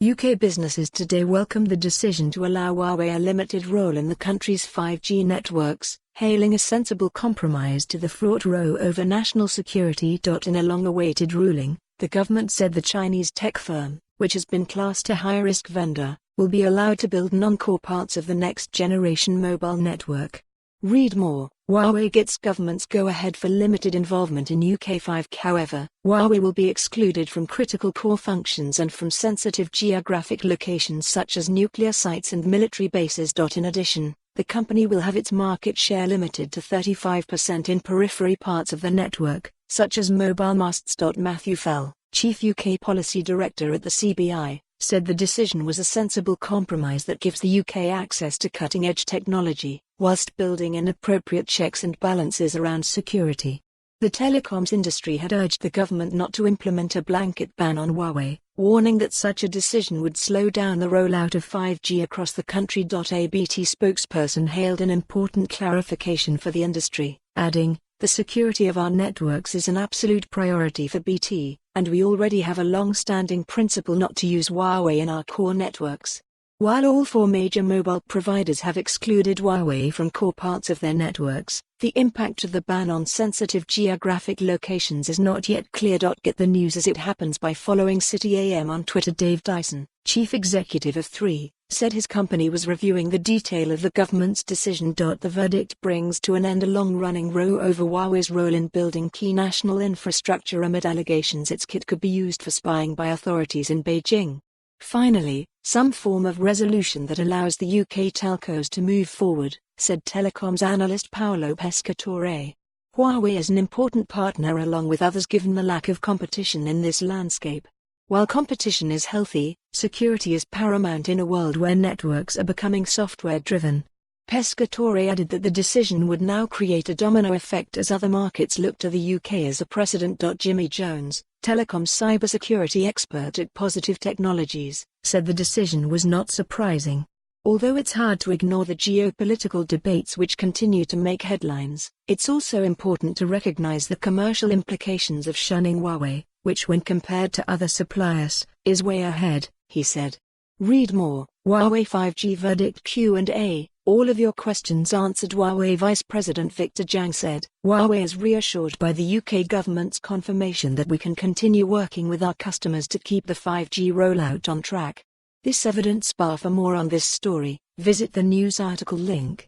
UK businesses today welcomed the decision to allow Huawei a limited role in the country's 5G networks, hailing a sensible compromise to the fraught row over national security. In a long-awaited ruling, the government said the Chinese tech firm, which has been classed a high-risk vendor, will be allowed to build non-core parts of the next-generation mobile network. Read more. Huawei gets government's go-ahead for limited involvement in UK 5G. However, Huawei will be excluded from critical core functions and from sensitive geographic locations such as nuclear sites and military bases. In addition, the company will have its market share limited to 35% in periphery parts of the network, such as mobile masts. Matthew Fell, Chief UK Policy Director at the CBI, said the decision was a sensible compromise that gives the UK access to cutting-edge technology, whilst building in appropriate checks and balances around security. The telecoms industry had urged the government not to implement a blanket ban on Huawei, warning that such a decision would slow down the rollout of 5G across the country. A BT spokesperson hailed an important clarification for the industry, adding, "The security of our networks is an absolute priority for BT, and we already have a long-standing principle not to use Huawei in our core networks." While all four major mobile providers have excluded Huawei from core parts of their networks, the impact of the ban on sensitive geographic locations is not yet clear. Get the news as it happens by following City AM on Twitter. Dave Dyson, chief executive of 3, said his company was reviewing the detail of the government's decision. The verdict brings to an end a long-running row over Huawei's role in building key national infrastructure amid allegations its kit could be used for spying by authorities in Beijing. Finally, some form of resolution that allows the UK telcos to move forward, said telecoms analyst Paolo Pescatore. Huawei is an important partner along with others given the lack of competition in this landscape. While competition is healthy, security is paramount in a world where networks are becoming software-driven. Pescatore added that the decision would now create a domino effect as other markets look to the UK as a precedent. Jimmy Jones, telecom cybersecurity expert at Positive Technologies, said the decision was not surprising. Although it's hard to ignore the geopolitical debates which continue to make headlines, it's also important to recognize the commercial implications of shunning Huawei, which when compared to other suppliers, is way ahead, he said. Read more. Huawei 5G verdict Q&A. All of your questions answered. Huawei Vice President Victor Zhang said, "Huawei is reassured by the UK government's confirmation that we can continue working with our customers to keep the 5G rollout on track." This evidence bar. For more on this story, visit the news article link.